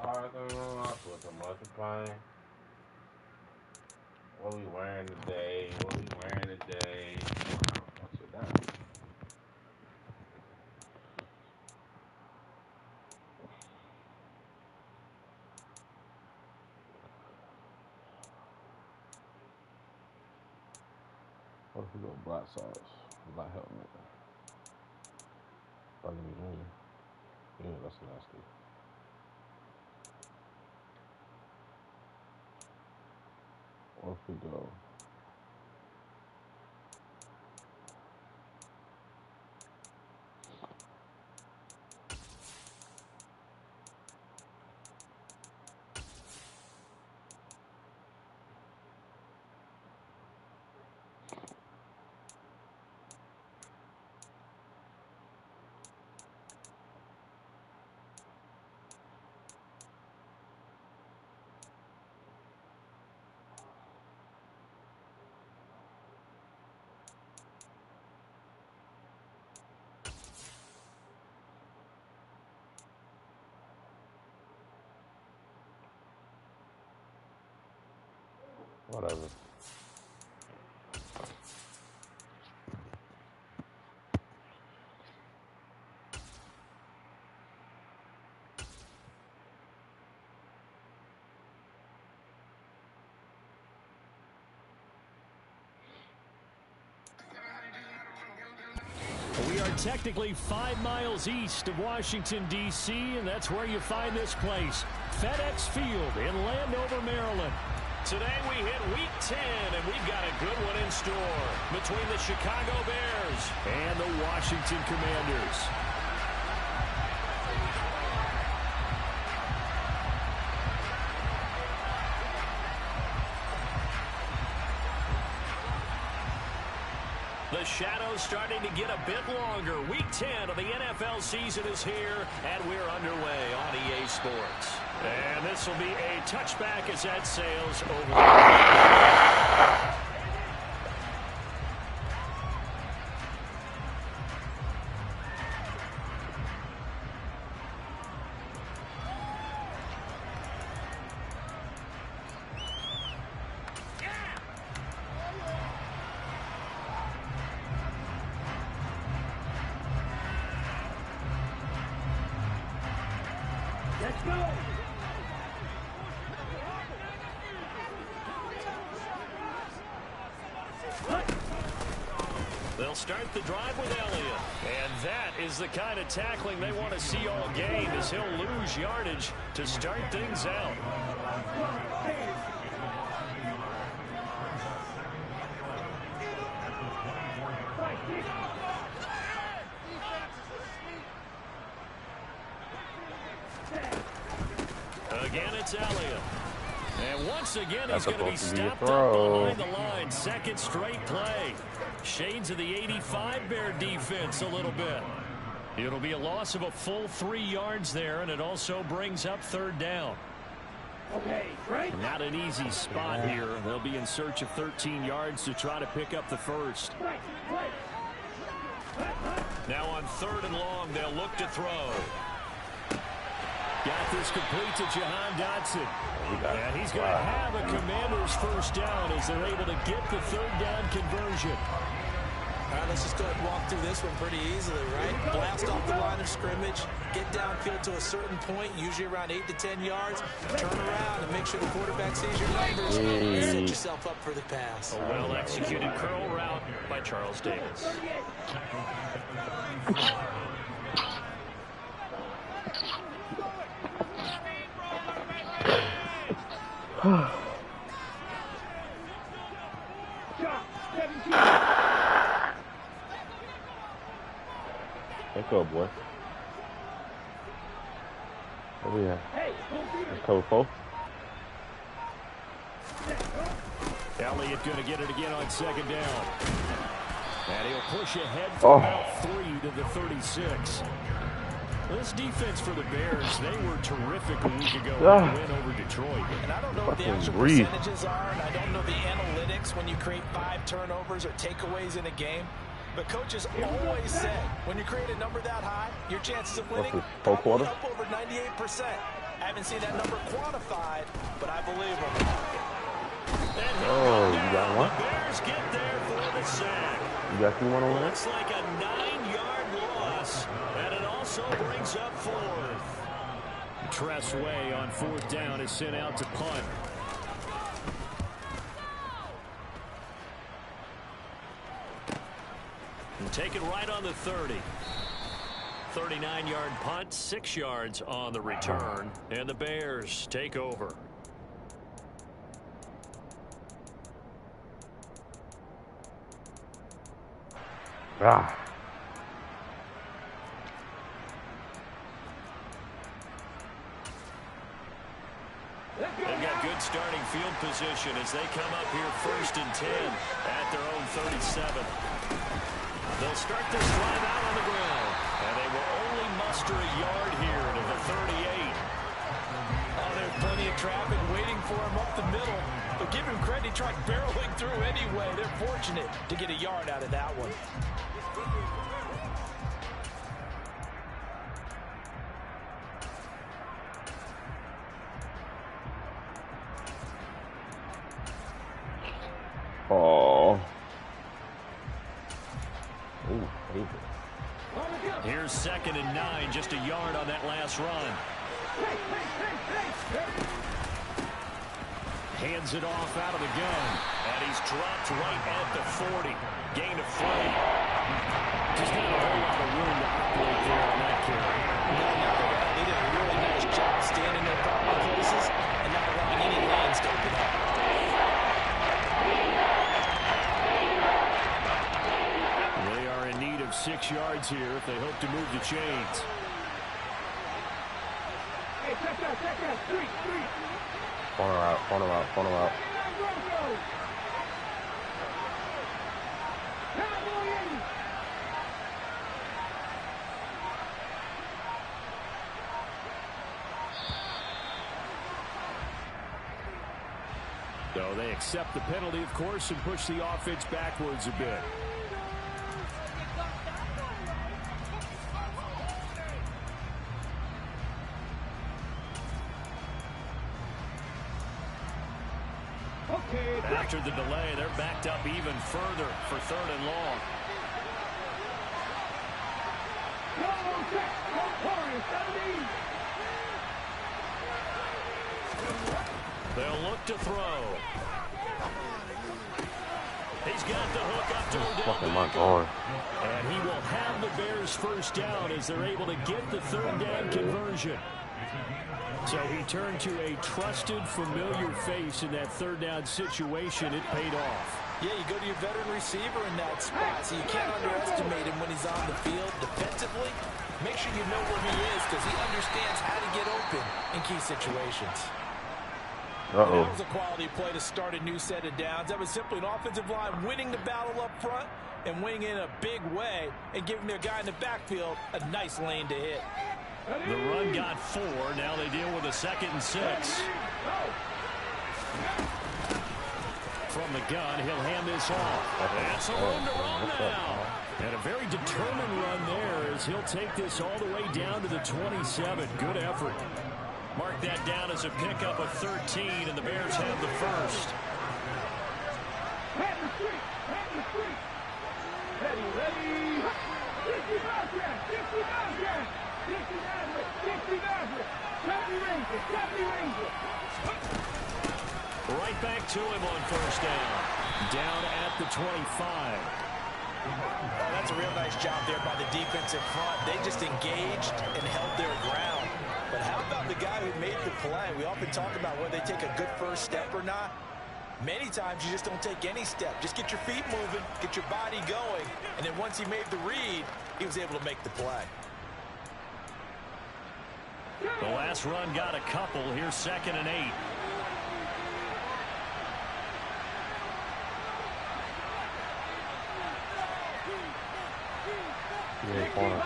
What's the multiplying? What we wearing today? What we wearing today? What's it down? What if we go black socks? Black helmet. Bugging me junior. Yeah, that's nasty. What if we go? Whatever. We are technically 5 miles east of Washington, D.C., and that's where you find this place, FedEx Field in Landover, Maryland. Today we hit Week 10, and we've got a good one in store between the Chicago Bears and the Washington Commanders. The shadow's starting to get a bit longer. Week 10 of the NFL season is here, and we're underway on EA Sports. And this will be a touchback as that sails over the... Let's go! They'll start the drive with Elliott. And that is the kind of tackling they want to see all game, as he'll lose yardage to start things out. Again, it's Elliott. And once again, he's going to be stopped up behind the line. Second straight play. Shades of the 85 Bear defense a little bit. It'll be a loss of a full 3 yards there, and it also brings up third down. Okay, right. Not an easy spot here. They'll be in search of 13 yards to try to pick up the first. Now on 3rd and long, they'll look to throw. Got this complete to Jahan Dotson. And he's going to have a Commander's first down as they're able to get the 3rd down conversion. All right, let's just go ahead and walk through this one pretty easily, right? Blast off the line of scrimmage, get downfield to a certain point, usually around 8 to 10 yards, turn around and make sure the quarterback sees your numbers and set yourself up for the pass. A well-executed curl route by Charles Davis. Let's go, boy. Where we at? Let's cover 4. Elliott going to get it again on 2nd down. And he'll push ahead for about 3 to the 36. This defense for the Bears, they were terrific a week ago when they win over Detroit. And I don't know what the actual percentages are, and I don't know the analytics when you create 5 turnovers or takeaways in a game. But coaches always say, when you create a number that high, your chances of winning whole quarter up over 98%. I haven't seen that number quantified, but I believe him. Oh, you got one? The Bears get there for the sack. You got you one over there? Looks like a 9-yard loss, and it also brings up 4th. Tressway on 4th down is sent out to punt. And take it right on the 30. 39-yard punt, 6 yards on the return, and the Bears take over. Ah. They've got good starting field position as they come up here 1st and 10 at their own 37. They'll start this drive out on the ground, and they will only muster a yard here to the 38. Oh, there's plenty of traffic waiting for him up the middle. But give him credit, he tried barreling through anyway. They're fortunate to get a yard out of that one. Oh. Ooh, Here's 2nd and 9, just a yard on that last run. Hands it off out of the gun, and he's dropped right at the 40. Gain of 3. Just not a whole lot of room to operate there on that carry. No, they did a really nice job standing in their proper places and not allowing any lanes to open up. They are in need of 6 yards here if they hope to move the chains. Hey, check out, street. Corner out. So they accept the penalty, of course, and push the offense backwards a bit. After the delay, they're backed up even further for 3rd and long. They'll look to throw. He's got the hook up to Odell. And he will have the Bears 1st down as they're able to get the 3rd down conversion. So he turned to a trusted, familiar face in that 3rd down situation. It paid off. Yeah, you go to your veteran receiver in that spot, so you can't underestimate him when he's on the field. Defensively, make sure you know where he is because he understands how to get open in key situations. That was a quality play to start a new set of downs. That was simply an offensive line winning the battle up front and winning in a big way and giving their guy in the backfield a nice lane to hit. The run got 4. Now they deal with a 2nd and 6. From the gun, he'll hand this off. That's a room to run now. And a very determined run there as he'll take this all the way down to the 27. Good effort. Mark that down as a pickup of 13, and the Bears have the 1st. Right back to him on 1st down. Down at the 25. Oh, that's a real nice job there by the defensive front. They just engaged and held their ground. But how about the guy who made the play? We often talk about whether they take a good 1st step or not. Many times you just don't take any step. Just get your feet moving, get your body going, and then once he made the read, he was able to make the play. The last run got a couple. Here's 2nd and 8. Corner.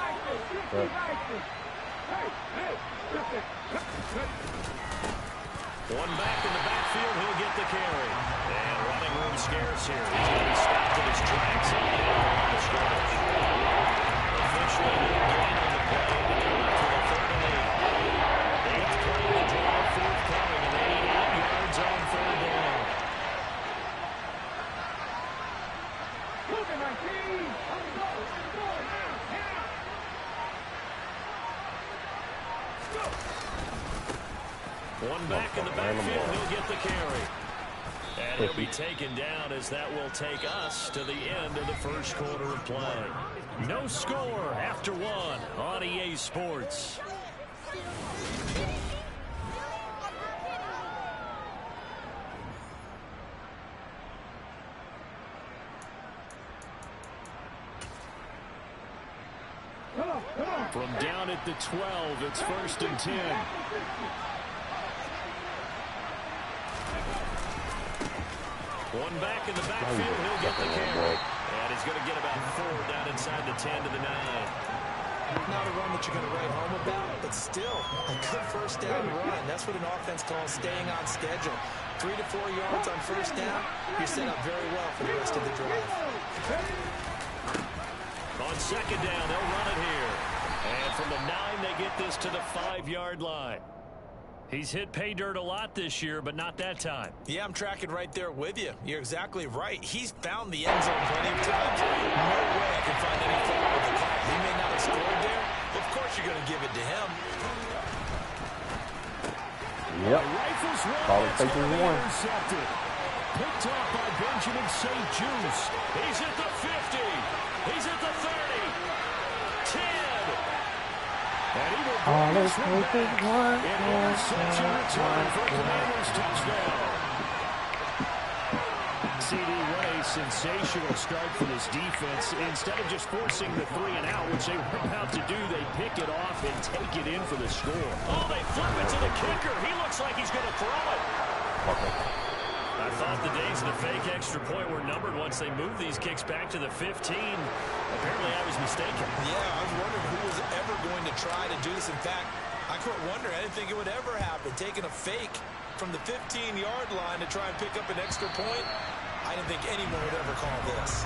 One back in the backfield, he'll get the carry. And running room scarce here. He's going to be stopped in his tracks on the scrimmage. Officially, no gain on the play, but they're left with a 3rd and 8. 8th play of the One back in the backfield. He'll get the carry. And he'll be taken down as that will take us to the end of the first quarter of play. No score after one on EA Sports. From down at the 12, it's 1st and 10. One back in the backfield, he'll get the carry. And he's going to get about 4 down inside the 10 to the 9. Not a run that you're going to write home about, but still a good first down run. That's what an offense calls staying on schedule. 3 to 4 yards on first down, you're set up very well for the rest of the drive. On second down, they'll run it here. And from the 9, they get this to the 5-yard line. He's hit pay dirt a lot this year, but not that time. Yeah, I'm tracking right there with you. You're exactly right. He's found the end zone plenty of times. No way I can find any fault with the call. He may not have scored there. Of course you're going to give it to him. Yep. Rifles one. Call it taking one. Intercepted. Picked off by Benjamin St. Juice. He's at the 50. He's at the 30. 10. And he will bring this one back. An interception return for a Commanders touchdown. CD, what a sensational start for this defense. Instead of just forcing the 3 and out, which they were about to do, they pick it off and take it in for the score. Oh, they flip it to the kicker. He looks like he's going to throw it. I thought the days of the fake extra point were numbered once they moved these kicks back to the 15. Apparently, I was mistaken. Yeah, I was wondering who was ever going to try to do this. In fact, I couldn't wonder. I didn't think it would ever happen. Taking a fake from the 15-yard line to try and pick up an extra point, I didn't think anyone would ever call this.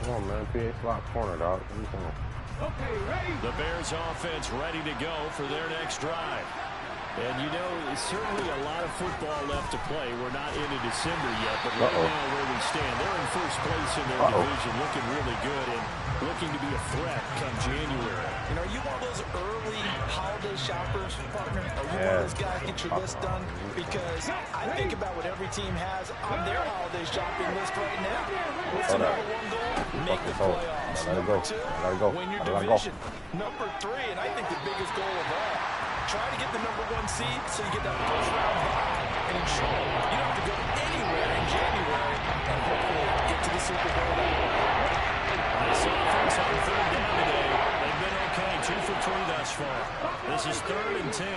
Come on, man. PA slot corner, dog. What you saying? Okay, ready? The Bears offense ready to go for their next drive. And, you know, certainly a lot of football left to play. We're not into December yet, but right now where we stand, they're in first place in their division, looking really good and looking to be a threat come January. And are you one of those early holiday shoppers, partner? Are you one of those guys get your list done? Because I think about what every team has on their holiday shopping list right now. What's the number 1 goal? Make the playoffs. Number 2, win your division. Number 3, and I think the biggest goal of all, try to get the number 1 seed so you get that first-round bye and ensure you don't have to go anywhere in January and hopefully get to the Super Bowl. This offense on 3rd down today. They've been okay, 2 for 3 thus far. This is 3rd and 10.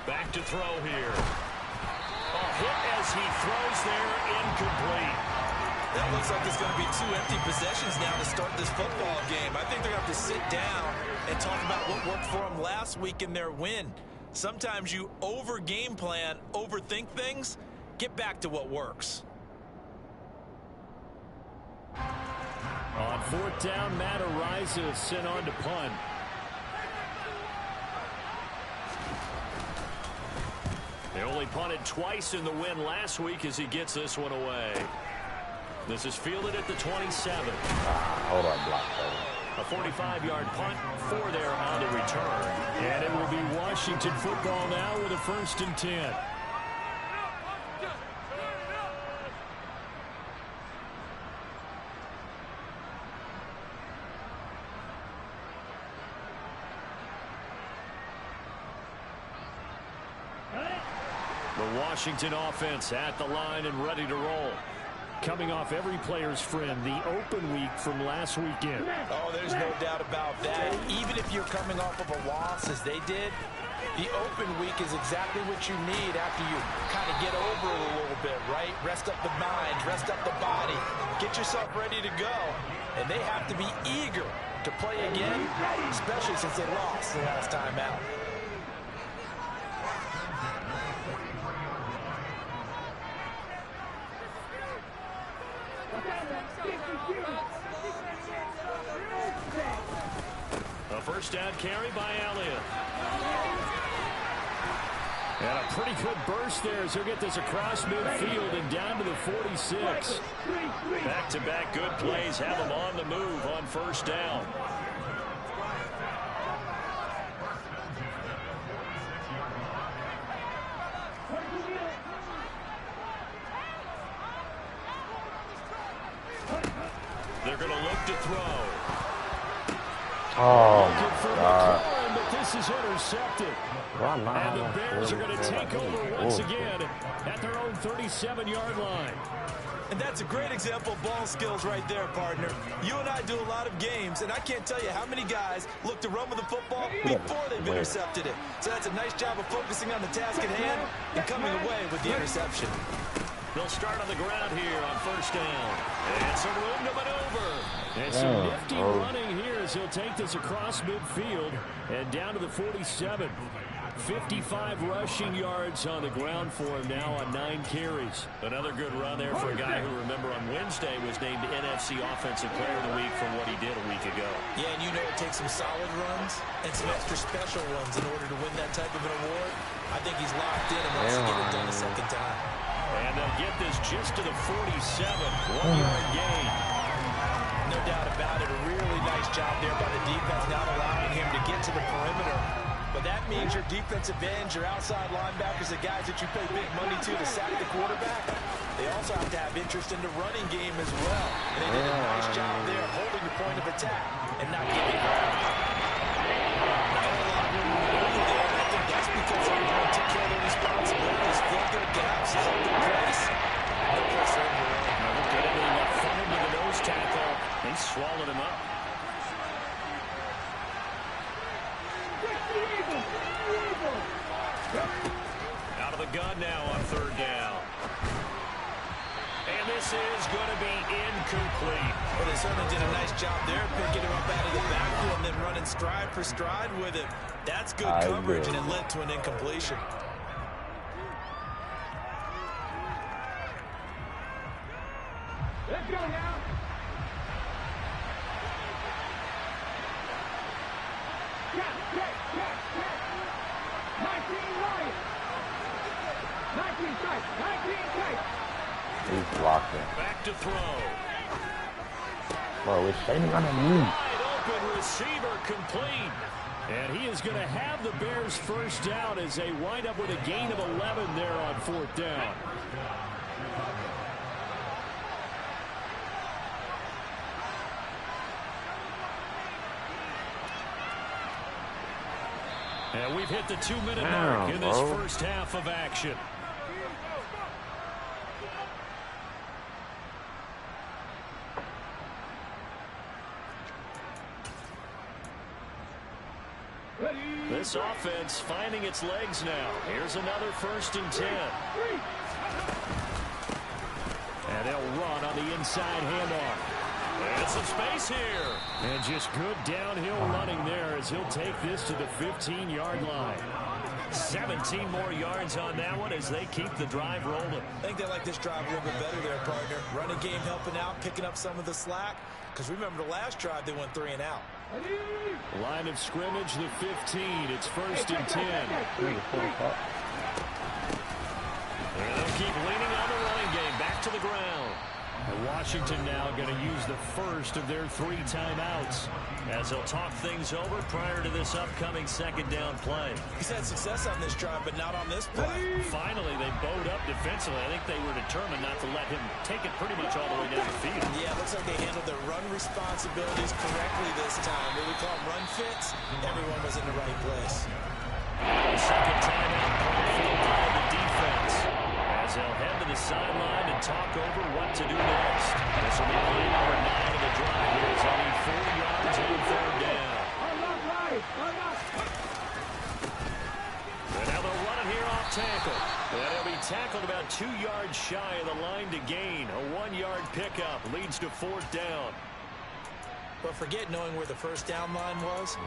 Back to throw here. A hit as he throws there, incomplete. That looks like it's going to be 2 empty possessions now to start this football game. I think they're going to have to sit down and talk about what worked for them last week in their win. Sometimes you over-game plan, overthink things. Get back to what works. On 4th down, Matt Ariza is sent on to punt. They only punted twice in the win last week as he gets this one away. This is fielded at the 27. Hold on, block, baby. A 45-yard punt, 4 there on the return. And it will be Washington football now with a 1st and 10. The Washington offense at the line and ready to roll. Coming off every player's friend, the open week from last weekend. Oh, there's no doubt about that. Even if you're coming off of a loss as they did, the open week is exactly what you need after you kind of get over it a little bit, right? Rest up the mind, rest up the body, get yourself ready to go. And they have to be eager to play again, especially since they lost the last time out. down carry by Elliott. And a pretty good burst there as he'll get this across midfield and down to the 46. Back-to-back good plays have him on the move on first down. They're going to look to throw. Oh, my God. But this is intercepted. And the Bears are going to take over once again at their own 37-yard line. And that's a great example of ball skills right there, partner. You and I do a lot of games, and I can't tell you how many guys look to run with the football before they've intercepted it. So that's a nice job of focusing on the task at hand and coming away with the interception. They'll start on the ground here on first down. And some room to maneuver. And some nifty running here as he'll take this across midfield and down to the 47. 55 rushing yards on the ground for him now on 9 carries. Another good run there for a guy who, remember, on Wednesday was named NFC Offensive Player of the Week for what he did a week ago. Yeah, and you know it takes some solid runs and some extra special ones in order to win that type of an award. I think he's locked in and wants to get it done a second time. And they'll get this just to the 47. 1-yard gain. No doubt about it. A really nice job there by the defense, not allowing him to get to the perimeter. But that means your defensive ends, your outside linebackers, the guys that you pay big money to sack the quarterback, they also have to have interest in the running game as well. And they did a nice job there holding the point of attack and not getting ground. Not a lot of room to maneuver there, and I think that's because everyone took care of their responsibilities, filled their gaps, held their place. No pressure in the run. Look at everything that funneled to the nose tackle. They swallowed him up. Out of the gun now on third down. And this is going to be incomplete. Well, they certainly did a nice job there, picking him up out of the backfield and then running stride for stride with him. That's good coverage, and it led to an incompletion. Let's go now. He's blocking. Back to throw. Bro, we're standing on a knee. Wide open receiver complete. And he is going to have the Bears first down as they wind up with a gain of 11 there on fourth down. And we've hit the 2-minute mark in this first half of action. This offense finding its legs now. Here's another 1st and 10. And they'll run on the inside handoff. And some space here. And just good downhill running there as he'll take this to the 15-yard line. 17 more yards on that one as they keep the drive rolling. I think they like this drive a little bit better there, partner. Running game helping out, picking up some of the slack. Because remember the last drive, they went 3 and out. Line of scrimmage, the 15. It's 1st and 10. And they'll keep leaning on the running game. Back to the ground. And Washington now going to use the first of their 3 timeouts as they'll talk things over prior to this upcoming 2nd down play. He's had success on this drive, but not on this play. Finally, they bowed up defensively. I think they were determined not to let him take it pretty much all the way down the field. Yeah, it looks like they handled their run responsibilities correctly this time. What we call them run fits, everyone was in the right place. Second timeout called for by the defense as they'll head to the sideline and talk over what to do next. This will be play number 9 of the drive here as they need 4 yards on 3rd down. And now they'll run it here off tackle. And he'll be tackled about 2 yards shy of the line to gain. A 1-yard pickup leads to 4th down. But forget knowing where the first down line was.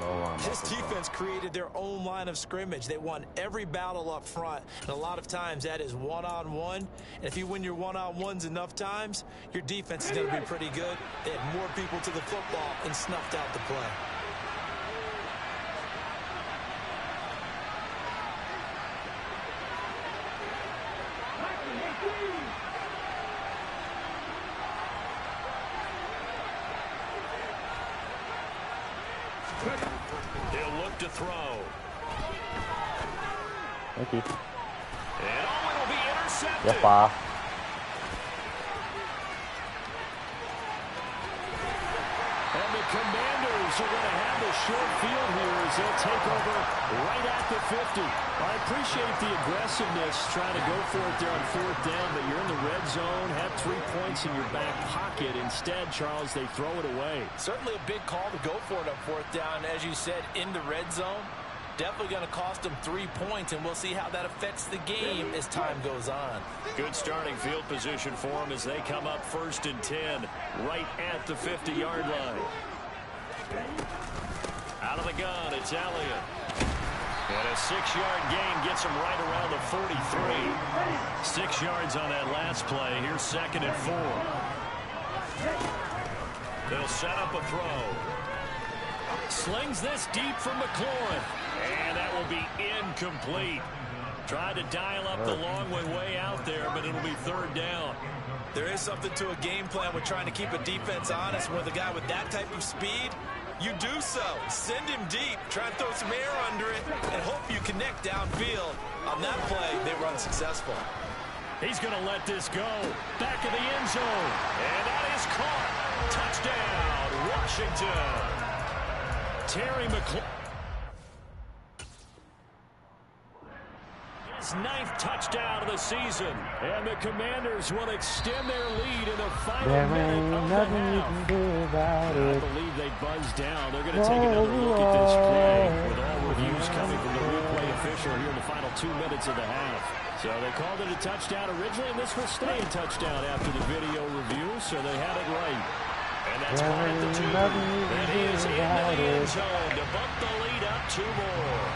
This defense created their own line of scrimmage. They won every battle up front. And a lot of times that is one-on-one. And if you win your one-on-ones enough times, your defense is going to be pretty good. They had more people to the football and snuffed out the play. He'll look to throw. Thank you. And oh, it'll be intercepted. Yes, bye. And the Commanders are going to have the short field here as they'll take over right at the 50. I appreciate the aggressiveness trying to go for it there on 4th down, but you're in the red zone, have 3 points in your back pocket. Instead, Charles, they throw it away. Certainly a big call to go for it on 4th down. As you said, in the red zone. Definitely going to cost them 3 points, and we'll see how that affects the game as time goes on. Good starting field position for them as they come up 1st and 10 right at the 50-yard line. Out of the gun, it's Elliott. And a 6-yard gain gets him right around the 43. 6 yards on that last play. Here's 2nd and 4. They'll set up a throw. Slings this deep from McLaurin. And that will be incomplete. Tried to dial up the long one way out there, but it'll be 3rd down. There is something to a game plan with trying to keep a defense honest. With a guy with that type of speed, you do so. Send him deep, try and throw some air under it, and hope you connect downfield. On that play, they were unsuccessful. He's going to let this go. Back of the end zone. And that is caught. Touchdown, Washington. Terry McLaurin. His 9th touchdown of the season. And the Commanders will extend their lead in the final minute of the half. I believe they buzzed down. They're going to take another look at this play with all reviews coming from the replay official here in the final 2 minutes of the half. So they called it a touchdown originally, and this will stay a touchdown after the video review, so they had it right. And that's caught at the 2. And he is in the end zone to bump the lead up 2 more.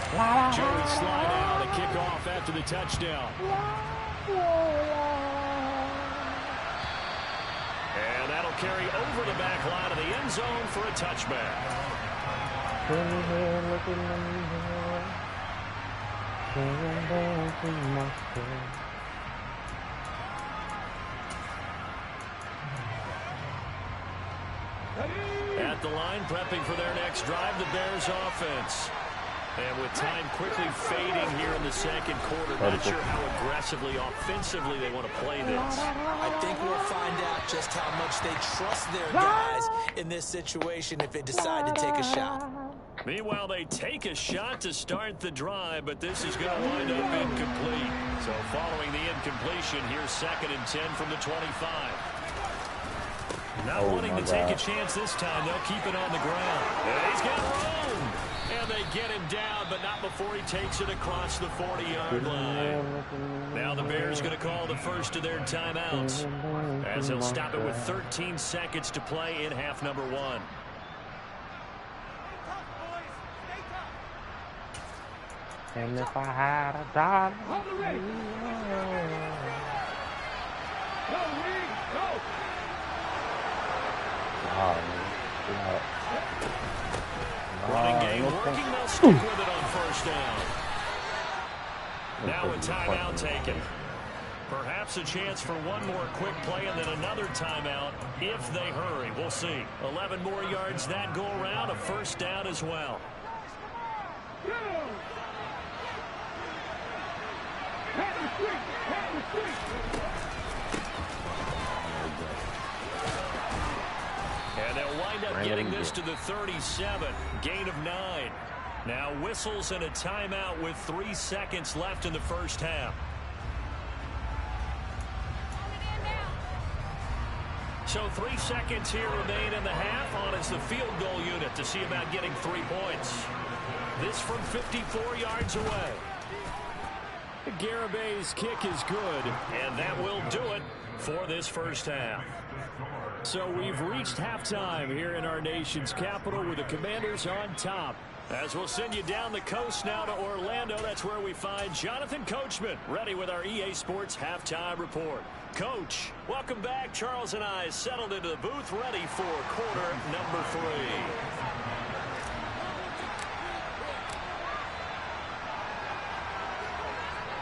Joey slide out, a kickoff after the touchdown. And that'll carry over the back line of the end zone for a touchback. At the line, prepping for their next drive, the Bears offense. And with time quickly fading here in the 2nd quarter, not sure how aggressively, offensively they want to play this. I think we'll find out just how much they trust their guys in this situation if they decide to take a shot. Meanwhile, they take a shot to start the drive, but this is going to wind up incomplete. So following the incompletion, here's 2nd and 10 from the 25. Not wanting to take a chance this time. They'll keep it on the ground. And he's got room. And they get him down, but not before he takes it across the 40-yard line. Now the Bears going to call the first of their timeouts, as he'll stop it with 13 seconds to play in half number 1. And if I had a dollar. Running game working, they'll stick with it on 1st down. Now a timeout taken. Perhaps a chance for one more quick play and then another timeout if they hurry. We'll see. 11 more yards that go around, a 1st down as well. And they'll wind up getting this to the 37. Gain of 9. Now whistles and a timeout with 3 seconds left in the 1st half. So 3 seconds here remain in the half. On is the field goal unit to see about getting 3 points. This from 54 yards away. Garabay's kick is good, and that will do it for this 1st half. So we've reached halftime here in our nation's capital with the Commanders on top. As we'll send you down the coast now to Orlando, that's where we find Jonathan Coachman ready with our EA Sports Halftime Report. Coach, welcome back. Charles and I settled into the booth ready for quarter number 3.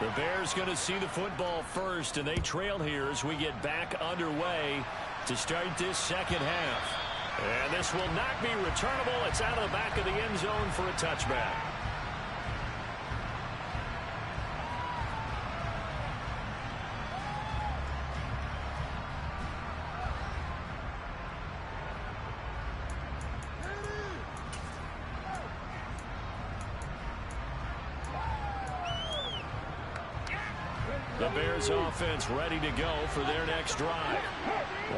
The Bears going to see the football first, and they trail here as we get back underway to start this 2nd half. And this will not be returnable. It's out of the back of the end zone for a touchback. The Bears offense ready to go for their next drive.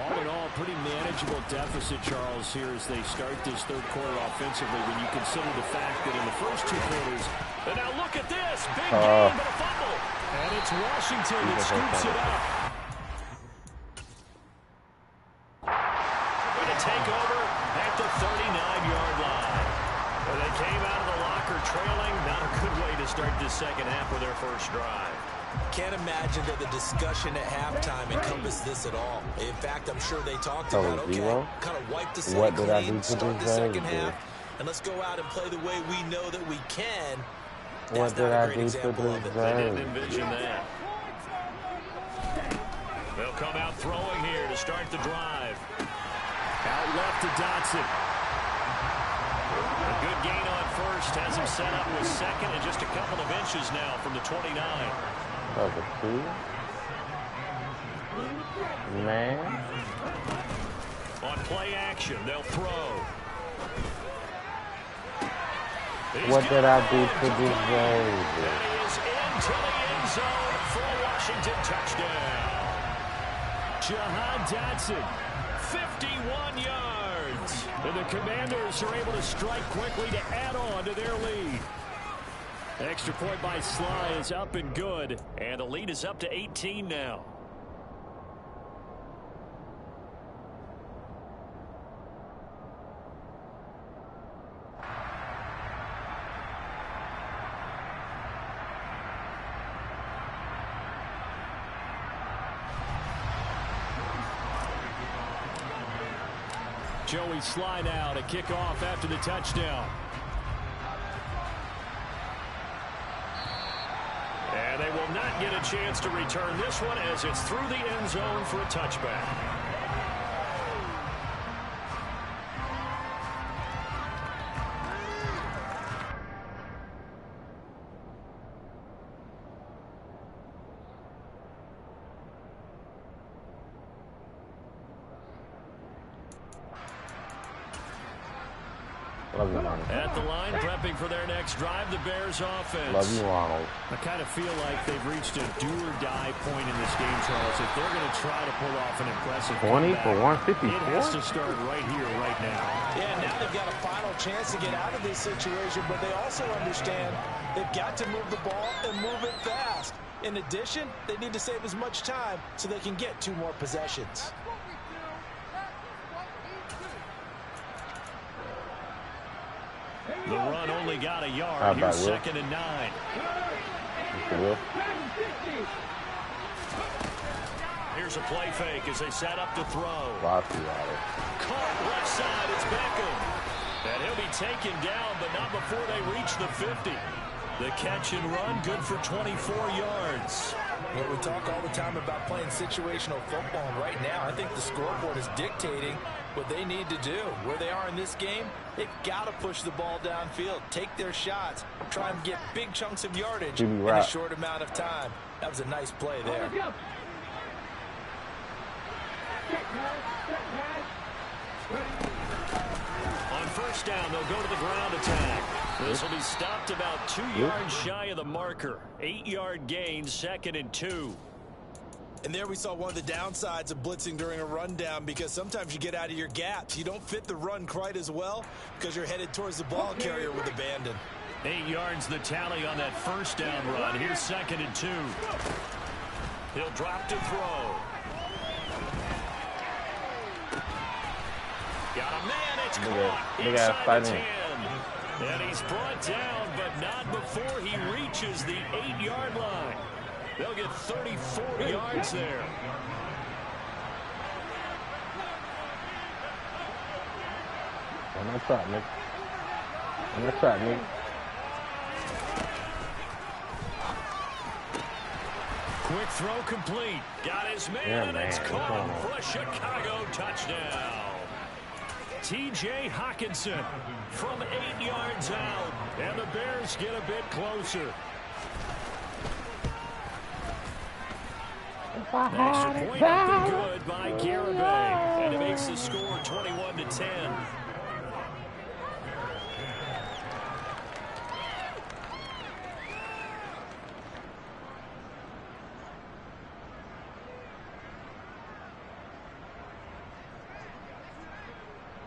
All in all, pretty manageable deficit, Charles, here as they start this third quarter offensively when you consider the fact that in the first two quarters. And now look at this. Big game, but a fumble. And it's Washington that scoops it up. Going to take over at the 39-yard line. Well, they came out of the locker trailing. Not a good way to start this second half with their first drive. Can't imagine that the discussion at halftime encompassed this at all. In fact, I'm sure they talked about, okay, kind of wipe the slate clean, start the second half, and let's go out and play the way we know that we can. That's not a great example of it. They didn't envision that. They'll come out throwing here to start the drive. Out left to Dotson. A good gain on first has him set up with second and just a couple of inches now from the 29. Man. On play action, they'll throw. What did I do to this game? That is into the end zone for a Washington touchdown. Jahan Dotson, 51 yards. And the Commanders are able to strike quickly to add on to their lead. Extra point by Sly is up and good. And the lead is up to 18 now. Joey Sly now to kick off after the touchdown. And they will not get a chance to return this one as it's through the end zone for a touchback. At the line, prepping for their next drive, the Bears offense. Love you, Ronald. I kind of feel like they've reached a do-or-die point in this game, Charles. If they're going to try to pull off an impressive 20 comeback, for 154? it has to start right here, right now. Yeah, now they've got a final chance to get out of this situation, but they also understand they've got to move the ball and move it fast. In addition, they need to save as much time so they can get 2 more possessions. The run only got a yard. Here's second and 9. Here's a play fake as they set up to throw. Caught left side. It's Beckham. And he'll be taken down, but not before they reach the 50. The catch and run, good for 24 yards. Well, we talk all the time about playing situational football, and right now I think the scoreboard is dictating what they need to do. Where they are in this game, they've got to push the ball downfield, take their shots, try and get big chunks of yardage in a short amount of time. That was a nice play there. On first down, they'll go to the ground attack. This will be stopped about 2 yards shy of the marker. 8-yard gain, second and 2. And there we saw one of the downsides of blitzing during a rundown, because sometimes you get out of your gaps. You don't fit the run quite as well because you're headed towards the ball carrier with abandon. 8 yards the tally on that first down run. Here's second and 2. He'll drop to throw. Got a man, it's caught inside the 10. And he's brought down, but not before he reaches the 8-yard line. They'll get 34 yards there. I'm not trying, Nick. I'm not trying, Nick. Quick throw complete. Got his man, and it's caught for a Chicago touchdown. T.J. Hawkinson from 8 yards out. And the Bears get a bit closer. Extra point up and good by Garibay. And it makes the score 21-10.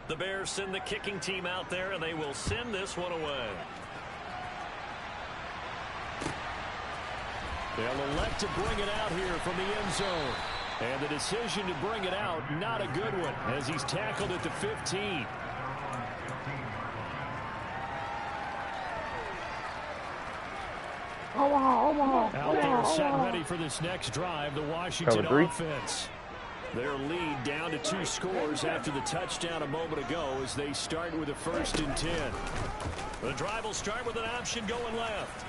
The Bears send the kicking team out there, and they will send this one away. They'll elect to bring it out here from the end zone. And the decision to bring it out, not a good one, as he's tackled at the 15. Out there set ready for this next drive, the Washington offense. Their lead down to 2 scores after the touchdown a moment ago as they start with a 1st and 10. The drive will start with an option going left.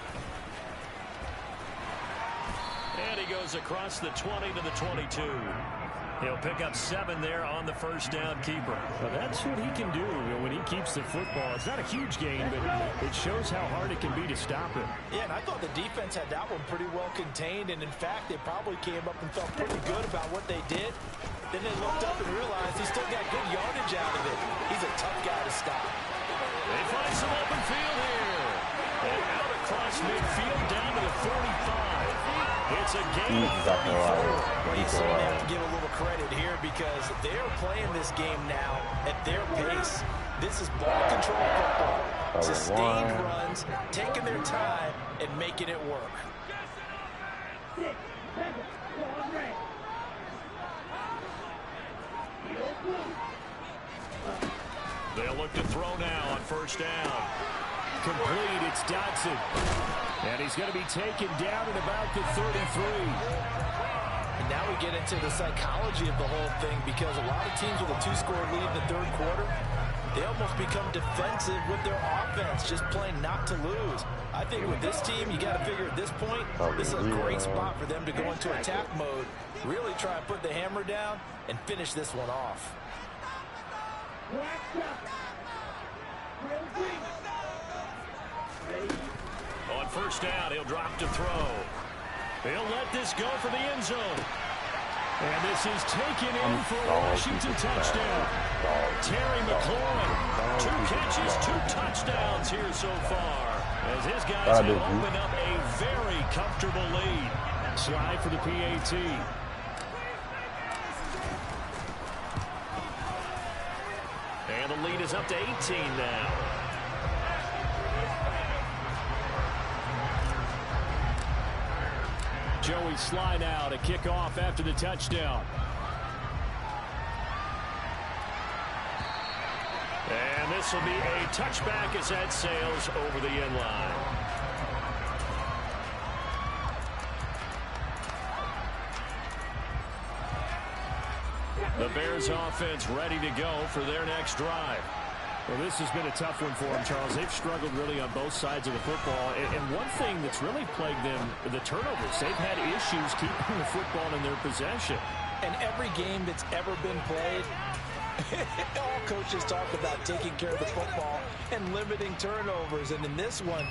And he goes across the 20 to the 22. He'll pick up 7 there on the 1st down keeper. Well, that's what he can do when he keeps the football. It's not a huge gain, but it shows how hard it can be to stop him. Yeah, and I thought the defense had that one pretty well contained, and in fact, they probably came up and felt pretty good about what they did. Then they looked up and realized he still got good yardage out of it. He's a tough guy to stop. They find some open field here. And out across midfield down to the 45. It's a gain of 34. Well, you certainly have to give a little credit here because they're playing this game now at their pace. This is ball control football. Sustained runs, taking their time, and making it work. They'll look to throw now on 1st down. Complete, it's Dotson. And he's going to be taken down at about the 33. And now we get into the psychology of the whole thing because a lot of teams with a 2-score lead in the 3rd quarter, they almost become defensive with their offense, just playing not to lose. I think with this team, you got to figure at this point, this is a great spot for them to go into attack mode, really try and put the hammer down and finish this one off. On 1st down, he'll drop to throw. He'll let this go for the end zone. And this is taken in for a Washington touchdown. Terry McLaurin, 2 catches, 2 touchdowns here so far. As his guys have opened up a very comfortable lead. Slide for the PAT. And the lead is up to 18 now. Joey slide out, a kickoff after the touchdown. And this will be a touchback as that sails over the end line. The Bears offense ready to go for their next drive. Well, this has been a tough one for them, Charles. They've struggled really on both sides of the football. And one thing that's really plagued them, the turnovers. They've had issues keeping the football in their possession. And every game that's ever been played, all coaches talk about taking care of the football and limiting turnovers. And in this one,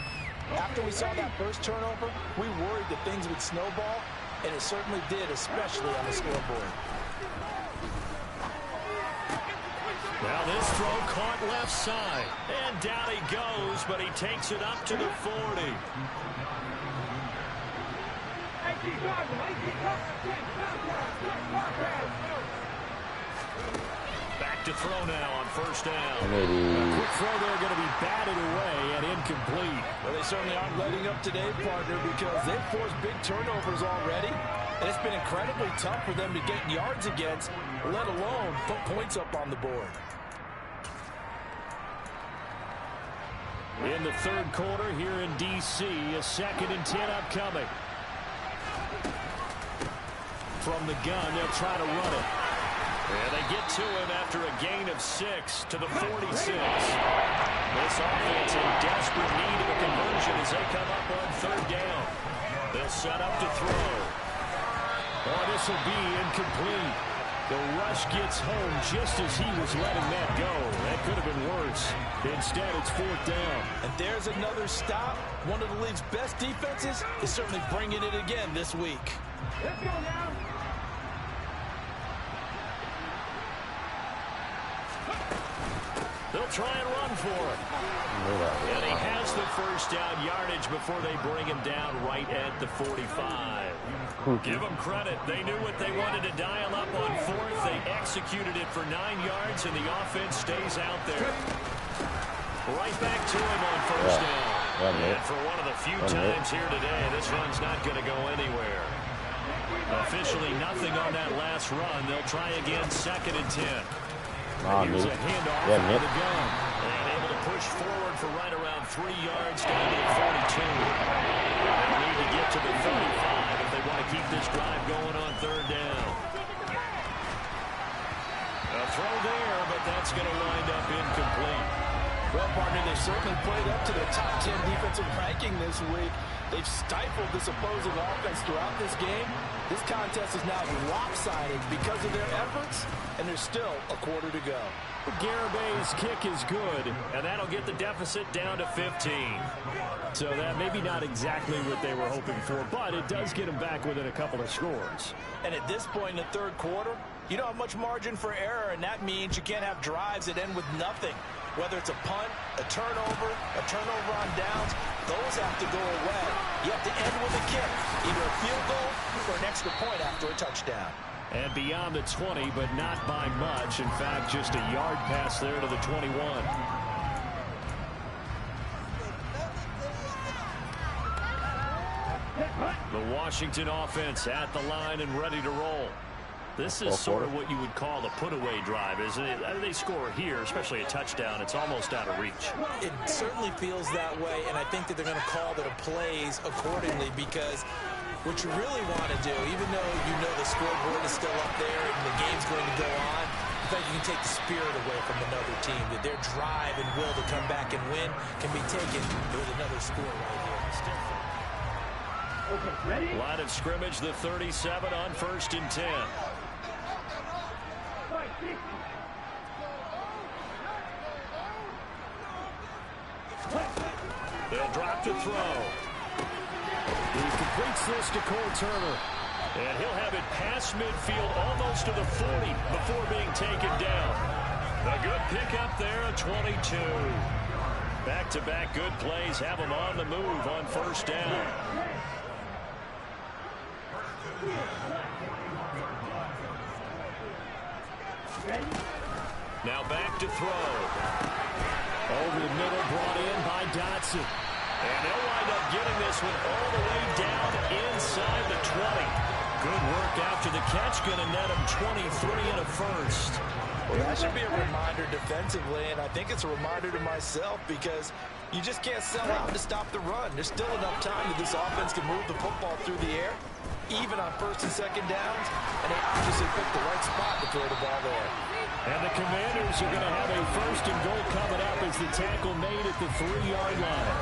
after we saw that first turnover, we worried that things would snowball, and it certainly did, especially on the scoreboard. Well, this throw caught left side. And down he goes, but he takes it up to the 40. Back to throw now on 1st down. A quick throw there going to be batted away and incomplete. Well, they certainly aren't letting up today, partner, because they've forced big turnovers already. And it's been incredibly tough for them to get yards against, let alone put points up on the board. In the 3rd quarter here in D.C., a 2nd and 10 upcoming. From the gun, they'll try to run it. And they get to him after a gain of 6 to the 46. This offense in desperate need of a conversion as they come up on 3rd down. They'll set up to throw. Oh, this will be incomplete. The rush gets home just as he was letting that go. That could have been worse. Instead, it's 4th down. And there's another stop. One of the league's best defenses is certainly bringing it again this week. Let's go now. They'll try and run for it. And he has the first down yardage before they bring him down right at the 45. Give them credit. They knew what they wanted to dial up on 4th. They executed it for 9 yards, and the offense stays out there. Right back to him on first down. And for one of the few times here today, this run's not going to go anywhere. Officially nothing on that last run. They'll try again 2nd and 10. Here's a handoff out of the gun. And able to push forward for right around 3 yards down to the 42. They'll need to get to the 35 if they want to keep this drive going on 3rd down. A throw there, but that's going to wind up incomplete. Well, partner, they've certainly played up to their top 10 defensive ranking this week. They've stifled this opposing offense throughout this game. This contest is now lopsided because of their efforts, and there's still a quarter to go. Garabay's kick is good, and that'll get the deficit down to 15. So that maybe not exactly what they were hoping for, but it does get them back within a couple of scores. And at this point in the 3rd quarter, you don't have much margin for error, and that means you can't have drives that end with nothing. Whether it's a punt, a turnover on downs, those have to go away. You have to end with a kick, either a field goal or an extra point after a touchdown. And beyond the 20, but not by much. In fact, just a yard pass there to the 21. The Washington offense at the line and ready to roll. This is sort of what you would call a put-away drive, isn't it? They score here, especially a touchdown. It's almost out of reach. It certainly feels that way, and I think that they're going to call their plays accordingly, because what you really want to do, even though you know the scoreboard is still up there and the game's going to go on, in fact, you can take the spirit away from another team, that their drive and will to come back and win can be taken with another score right here. Okay, ready? Line of scrimmage, the 37 on 1st and 10. They'll drop to throw. He completes this to Cole Turner. And he'll have it past midfield almost to the 40 before being taken down. A good pickup there, a 22. Back-to-back good plays have him on the move on 1st down. Now back to throw. Over the middle, brought in by Dotson. And they'll wind up getting this one all the way down inside the 20. Good work after the catch, going to net him 23 and a first. Well, that should be a reminder defensively, and I think it's a reminder to myself, because you just can't sell out to stop the run. There's still enough time that this offense can move the football through the air, even on 1st and 2nd downs, and they obviously picked the right spot to throw the ball there. And the Commanders are going to have a 1st and goal coming up as the tackle made at the 3-yard line.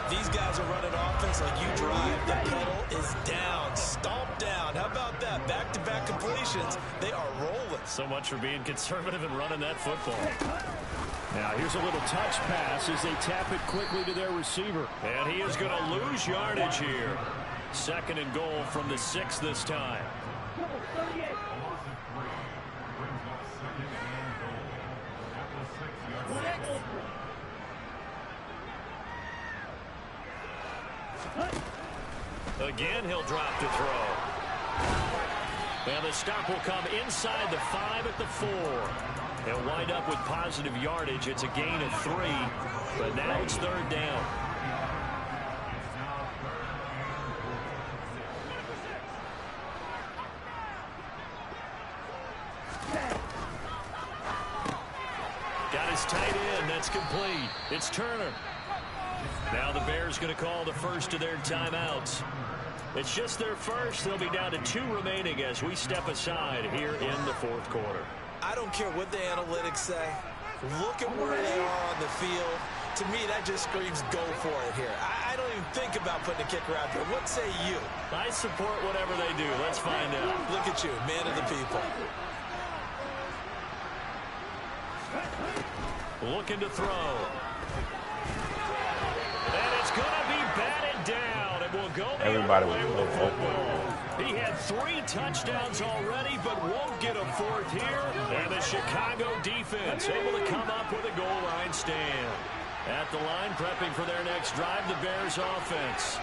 These guys are running offense like you drive. The pedal is down, stomped down. How about that? Back-to-back completions. They are rolling. So much for being conservative and running that football. Now here's a little touch pass as they tap it quickly to their receiver. And he is going to lose yardage here. 2nd and goal from the 6 this time. Again, he'll drop to throw. And the stop will come inside the 5 at the 4. They'll wind up with positive yardage. It's a gain of 3, but now it's 3rd down. Got his tight end. That's complete. It's Turner. Now the Bears going to call the first of their timeouts. It's just their first. They'll be down to 2 remaining as we step aside here in the 4th quarter. I don't care what the analytics say. Look at where they are on the field. To me, that just screams go for it here. I don't even think about putting a kicker out there. What say you? I support whatever they do. Let's find out. Look at you, man of the people. Looking to throw. And it's going to be batted down. It will go the Everybody other way with was the so football. He had 3 touchdowns already, but won't get a 4th here. And the Chicago defense able to come up with a goal line stand. At the line, prepping for their next drive, the Bears offense.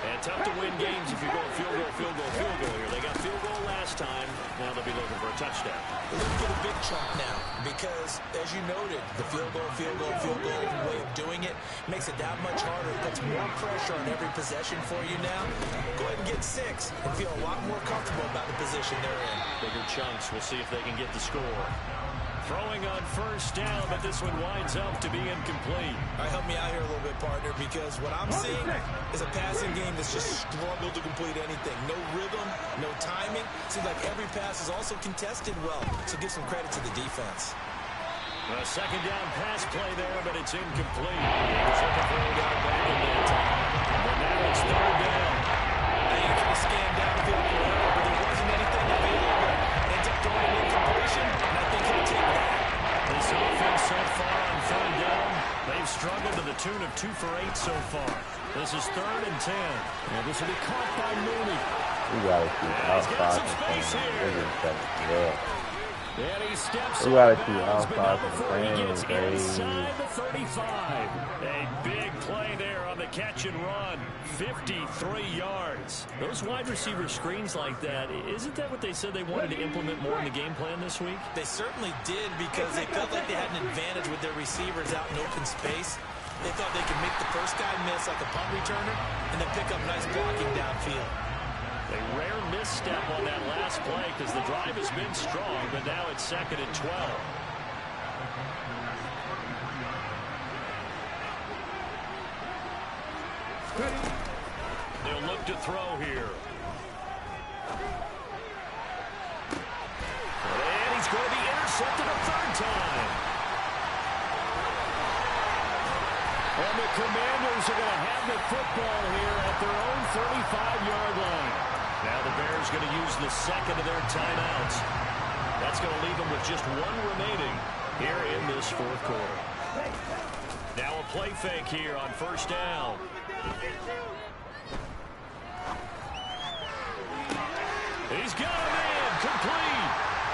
And tough to win games if you go field goal, field goal, field goal here. They got field goal last time. Now they'll be looking for a touchdown. Look for the big chunk now because, as you noted, the field goal way of doing it makes it that much harder. It puts more pressure on every possession for you now. Go ahead and get 6 and feel a lot more comfortable about the position they're in. Bigger chunks. We'll see if they can get the score. Throwing on 1st down, but this one winds up to be incomplete. All right, help me out here a little bit, partner, because what I'm seeing is a passing game that's just struggled to complete anything. No rhythm, no timing. Seems like every pass is also contested well, so give some credit to the defense. A 2nd down pass play there, but it's incomplete. He was looking for a guy back in that time. But now it's 3rd down. Now you can scan downfield for error, but there wasn't anything available. Ends up throwing an incompletion, and I think he'll take that. This offense so far on 3rd down, they've struggled to the tune of 2 for 8 so far. This is 3rd and 10. And this will be caught by Mooney. We gotta keep outside some space here. And he steps We gotta out keep of bounds, but outside not before he the gets game, inside the 35. A big play there on the catch and run. 53 yards. Those wide receiver screens like that, isn't that what they said they wanted to implement more in the game plan this week? They certainly did because they felt like they had an advantage with their receivers out in open space. They thought they could make the first guy miss like a punt returner and then pick up nice blocking downfield. A rare misstep on that last play because the drive has been strong, but now it's 2nd and 12. They'll look to throw here. And he's going to be intercepted a 3rd time. And the Commanders are going to have the football here at their own 35-yard line. Now the Bears going to use the 2nd of their timeouts. That's going to leave them with just 1 remaining here in this 4th quarter. Now a play fake here on 1st down. He's got a man complete.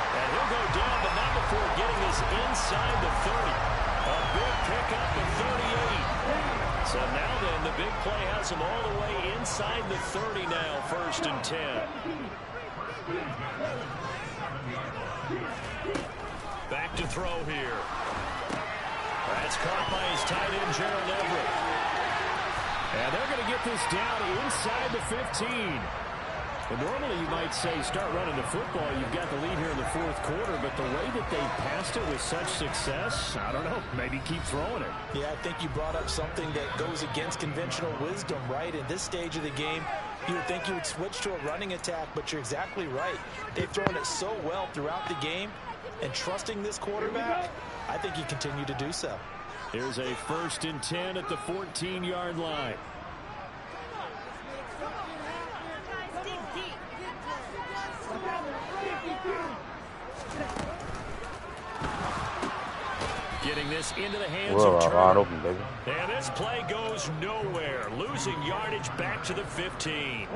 And he'll go down, but not before getting this inside the 30. A big pickup of 38. So now then, the big play has him all the way inside the 30 now, 1st and 10. Back to throw here. That's caught by his tight end, Gerald Everett. And they're going to get this down inside the 15. And normally you might say start running the football. You've got the lead here in the 4th quarter, but the way that they passed it with such success, I don't know, maybe keep throwing it. Yeah, I think you brought up something that goes against conventional wisdom, right? In this stage of the game, you would think you would switch to a running attack, but you're exactly right. They've thrown it so well throughout the game, and trusting this quarterback, I think you continue to do so. Here's a 1st and 10 at the 14-yard line. Getting this into the hands of Turner. Open, baby. And this play goes nowhere. Losing yardage back to the 15.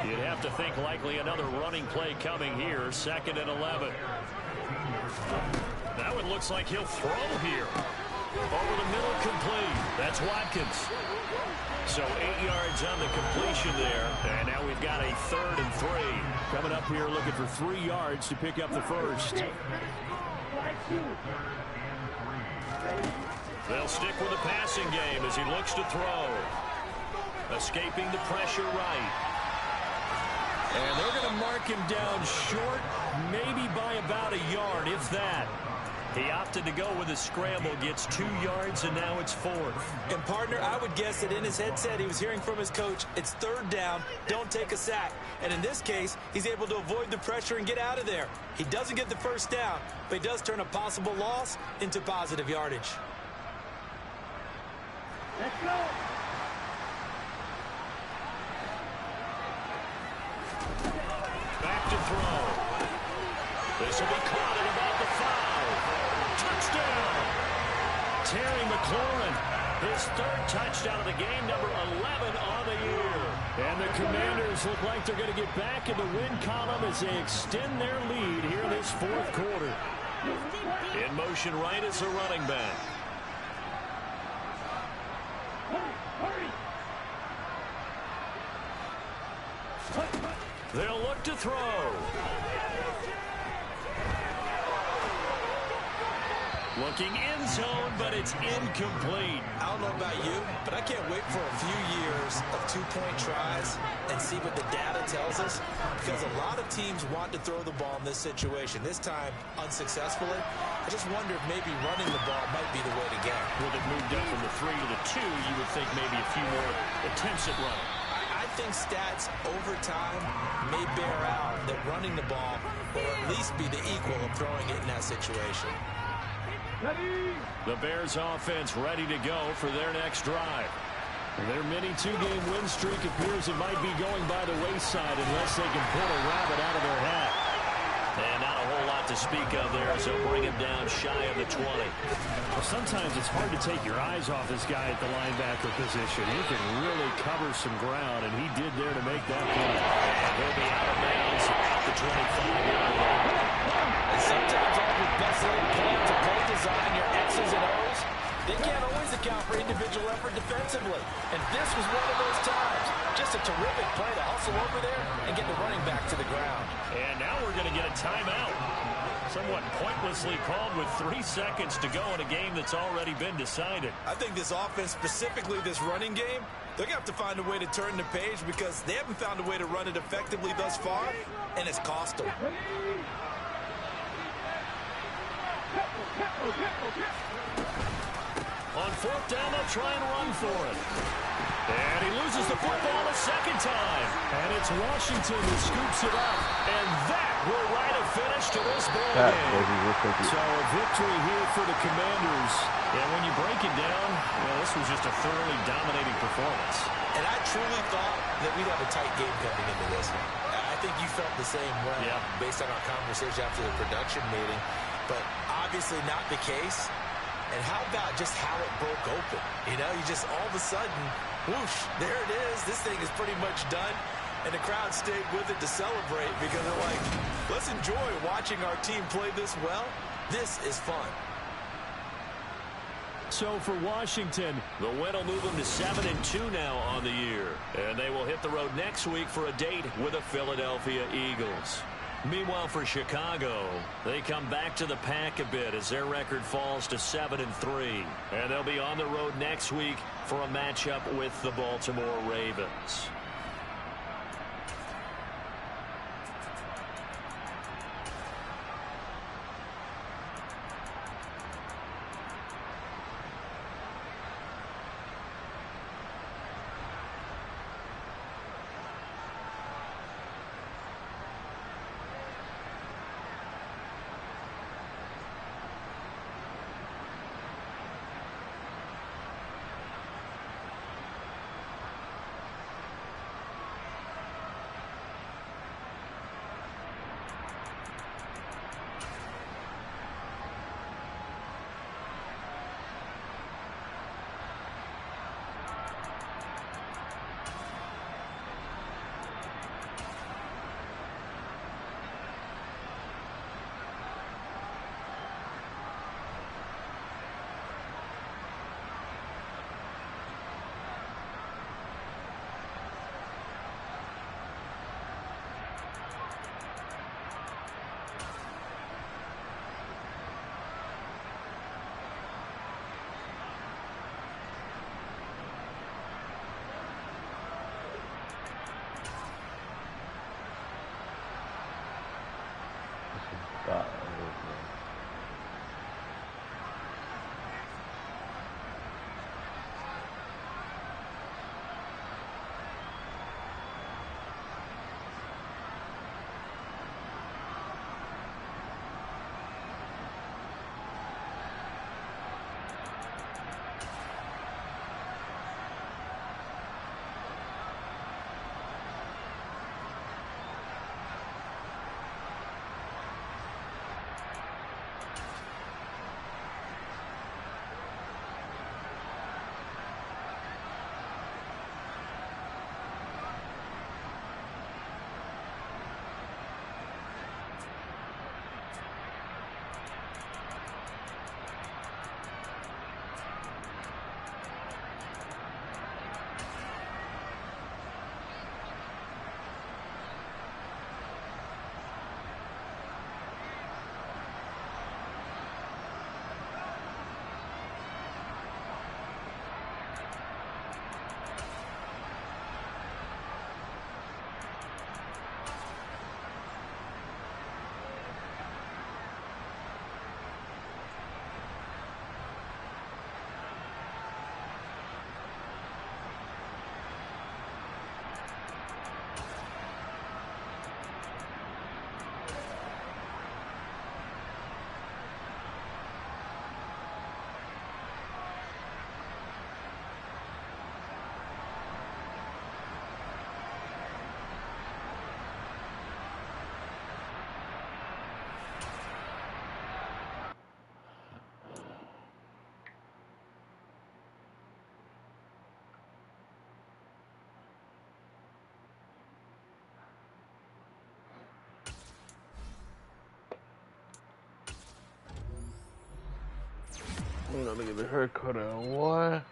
You'd have to think likely another running play coming here. 2nd and 11. Now it looks like he'll throw here. Over the middle, complete. That's Watkins. So 8 yards on the completion there. And now we've got a 3rd and 3. Coming up here looking for 3 yards to pick up the 1st. They'll stick with the passing game as he looks to throw. Escaping the pressure right. And they're going to mark him down short, maybe by about a yard, if that. He opted to go with a scramble, gets 2 yards, and now it's 4th. And, partner, I would guess that in his headset he was hearing from his coach, it's 3rd down, don't take a sack. And in this case, he's able to avoid the pressure and get out of there. He doesn't get the 1st down, but he does turn a possible loss into positive yardage. Let's go. Back to throw. This will be caught at about the 5. Touchdown. Terry McLaurin. His third touchdown of the game, number 11 on the year. And the Commanders look like they're going to get back in the win column as they extend their lead here in this fourth quarter. In motion right is a running back. They'll look to throw. Looking end zone, but it's incomplete. I don't know about you, but I can't wait for a few years of two-point tries and see what the data tells us, because a lot of teams want to throw the ball in this situation. This time, unsuccessfully. I just wonder if maybe running the ball might be the way to go. With it moved up from the 3 to the 2, you would think maybe a few more attempts at running. I think stats over time may bear out that running the ball will at least be the equal of throwing it in that situation. The Bears offense ready to go for their next drive. Their mini two-game win streak appears it might be going by the wayside unless they can pull a rabbit out of their hat. And not a whole lot to speak of there, so bring him down shy of the 20. Well, sometimes it's hard to take your eyes off this guy at the linebacker position. He can really cover some ground, and he did there to make that play. He'll be out of bounds at the 25-yard line. And sometimes all your best laid play design, your X's and O's, they can't always account for individual effort defensively. And this was one of those times. Just a terrific play to hustle over there and get the running back to the ground. And now we're going to get a timeout. Somewhat pointlessly called with 3 seconds to go in a game that's already been decided. I think this offense, specifically this running game, they're going to have to find a way to turn the page because they haven't found a way to run it effectively thus far, and it's cost them. On fourth down, they'll try and run for it. And he loses the football a second time. And it's Washington who scoops it up. And that will write a finish to this ball game. So a victory here for the Commanders. And when you break it down, well, this was just a thoroughly dominating performance. And I truly thought that we'd have a tight game coming into this one. I think you felt the same way based on our conversation after the production meeting. But obviously not the case. And how about just how it broke open? You know, you just all of a sudden, whoosh, there it is. This thing is pretty much done. And the crowd stayed with it to celebrate because they're like, let's enjoy watching our team play this well. This is fun. So for Washington, the win will move them to 7-2 now on the year. And they will hit the road next week for a date with the Philadelphia Eagles. Meanwhile, for Chicago, they come back to the pack a bit as their record falls to 7-3. And they'll be on the road next week for a matchup with the Baltimore Ravens. I'm gonna get a haircut and what?